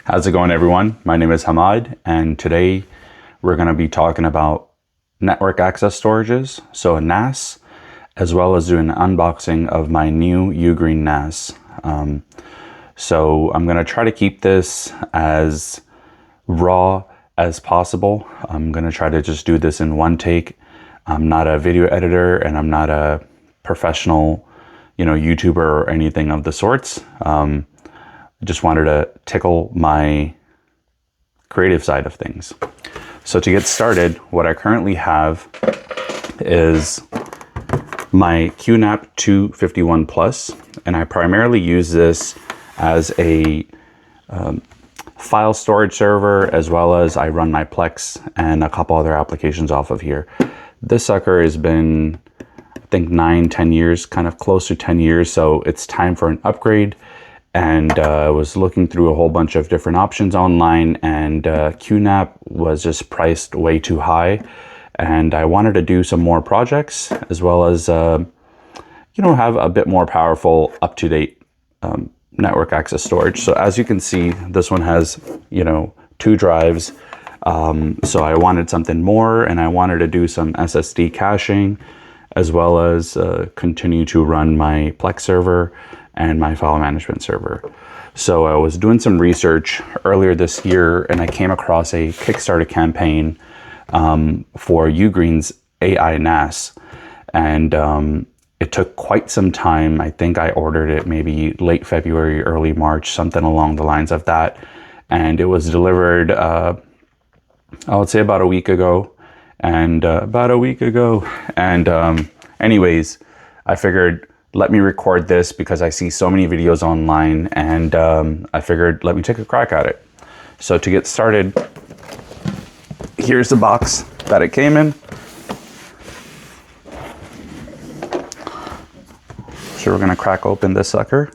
How's it going, everyone? My name is Hamad, and today we're going to be talking about network access storages, so a NAS, as well as doing an unboxing of my new uGreen NAS. So I'm going to try to keep this as raw as possible. I'm going to try to just do this in one take. I'm not a video editor, and I'm not a professional, YouTuber or anything of the sorts. Just wanted to tickle my creative side of things. So to get started, what I currently have is my QNAP 251 Plus, and I primarily use this as a file storage server, as well as I run my Plex and a couple other applications off of here. This sucker has been, I think, 9-10 years, kind of close to 10 years, so it's time for an upgrade. And I was looking through a whole bunch of different options online, and QNAP was just priced way too high. And I wanted to do some more projects, as well as, have a bit more powerful, up-to-date network access storage. So as you can see, this one has, 2 drives. So I wanted something more, and I wanted to do some SSD caching, as well as continue to run my Plex server and my file management server. So I was doing some research earlier this year, and I came across a Kickstarter campaign for uGreen's AI NAS. And it took quite some time. I think I ordered it maybe late February, early March, something along the lines of that. And it was delivered, I would say about a week ago. And anyways, I figured, let me record this because I see so many videos online, and I figured, let me take a crack at it. So to get started, here's the box that it came in. So we're gonna crack open this sucker.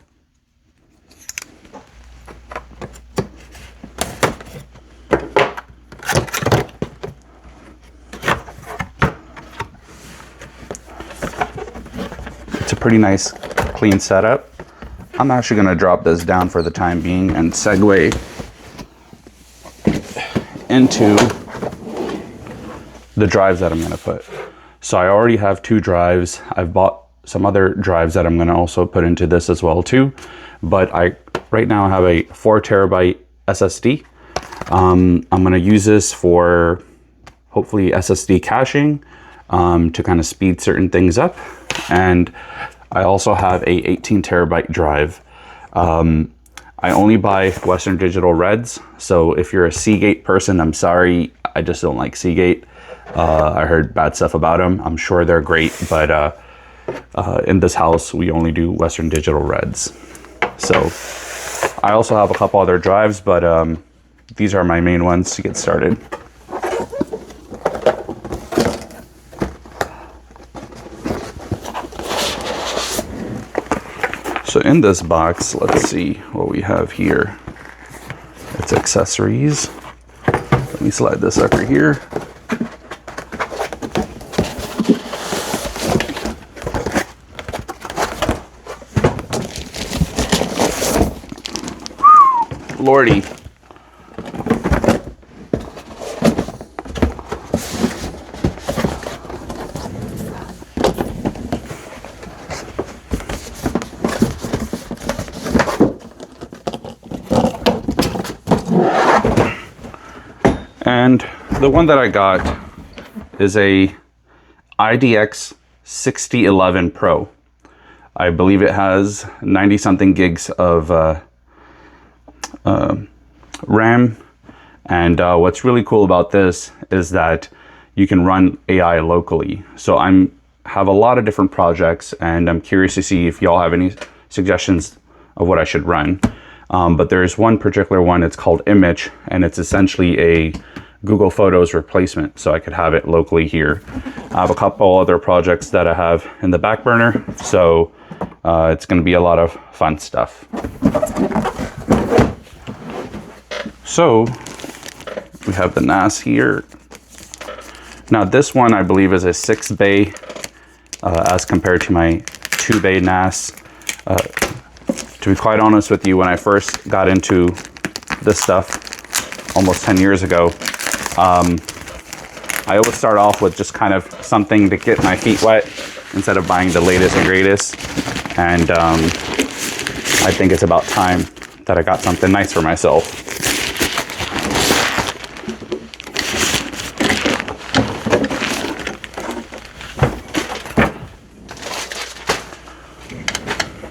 It's a pretty nice, clean setup. I'm actually going to drop this down for the time being and segue into the drives that I'm going to put. So I already have 2 drives. I've bought some other drives that I'm going to also put into this as well too. But I right now have a 4 terabyte SSD. I'm going to use this for hopefully SSD caching to kind of speed certain things up. And I also have a 18 terabyte drive. I only buy Western Digital Reds. So if you're a Seagate person, I'm sorry, I just don't like Seagate. I heard bad stuff about them. I'm sure they're great, but in this house, we only do Western Digital Reds. So I also have a couple other drives, but these are my main ones to get started. So in this box, let's see what we have here. It's accessories. Let me slide this sucker here. Lordy. And the one that I got is a iDX6011 Pro. I believe it has 90-something gigs of RAM. And what's really cool about this is that you can run AI locally. So have a lot of different projects, and I'm curious to see if y'all have any suggestions of what I should run. But there's one particular one, it's called Image, and it's essentially a Google Photos replacement, so I could have it locally here. I have a couple other projects that I have in the back burner, so it's going to be a lot of fun stuff. So we have the NAS here. Now this one I believe is a 6-bay as compared to my 2-bay NAS. To be quite honest with you, when I first got into this stuff almost 10 years ago, I always start off with just kind of something to get my feet wet instead of buying the latest and greatest. And I think it's about time that I got something nice for myself.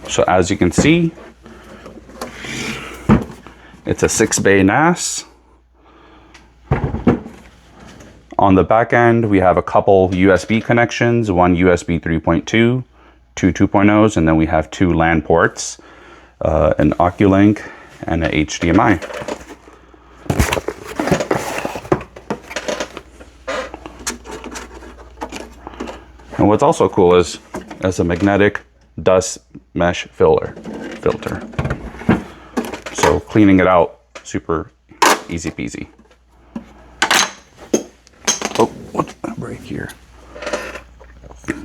So as you can see, it's a 6-bay NAS. On the back end, we have a couple USB connections, one USB 3.2, two 2.0s, and then we have 2 LAN ports, an Oculink and an HDMI. And what's also cool is a magnetic dust mesh filter. So cleaning it out, super easy peasy. Oh, what's gonna break here?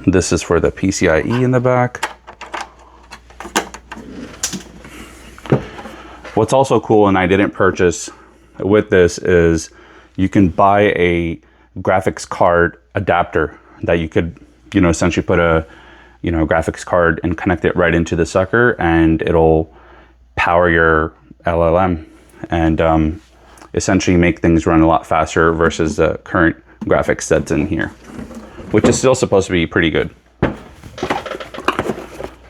This is for the PCIe in the back. What's also cool, and I didn't purchase with this, is you can buy a graphics card adapter that you could, essentially put a, graphics card and connect it right into the sucker, and it'll power your LLM and essentially make things run a lot faster versus the current graphics that's in here, which is still supposed to be pretty good.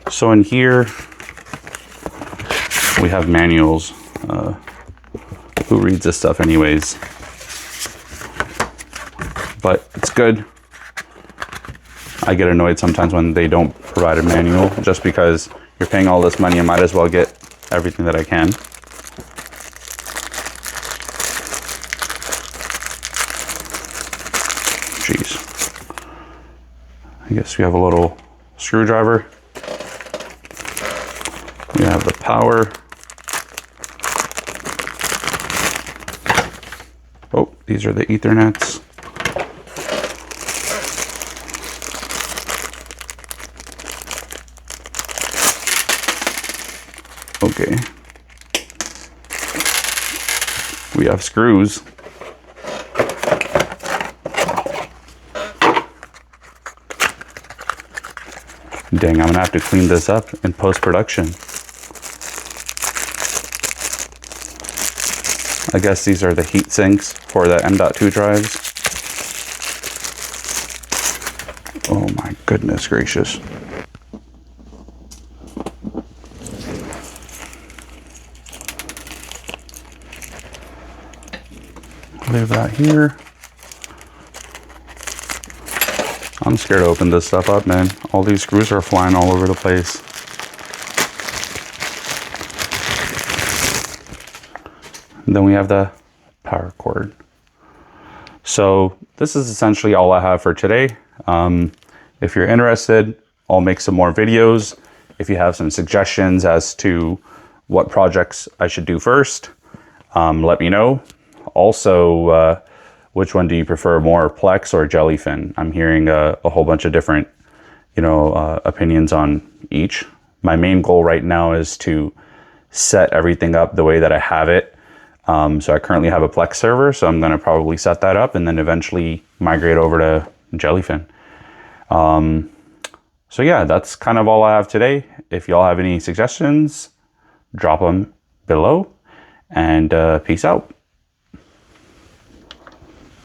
So in here we have manuals. Who reads this stuff anyways? But it's good. I get annoyed sometimes when they don't provide a manual, just because you're paying all this money, I might as well get everything that I can. Jeez. I guess we have a little screwdriver. We have the power. Oh, these are the Ethernets. Okay. We have screws. Dang, I'm gonna have to clean this up in post-production. I guess these are the heat sinks for the M.2 drives. Oh my goodness gracious. Leave that here. I'm scared to open this stuff up, man. All these screws are flying all over the place. And then we have the power cord. So this is essentially all I have for today. If you're interested, I'll make some more videos. If you have some suggestions as to what projects I should do first, let me know. Also, which one do you prefer more, Plex or Jellyfin? I'm hearing a whole bunch of different, opinions on each. My main goal right now is to set everything up the way that I have it. So I currently have a Plex server, so I'm gonna probably set that up and then eventually migrate over to Jellyfin. So yeah, that's kind of all I have today. If y'all have any suggestions, drop them below, and peace out.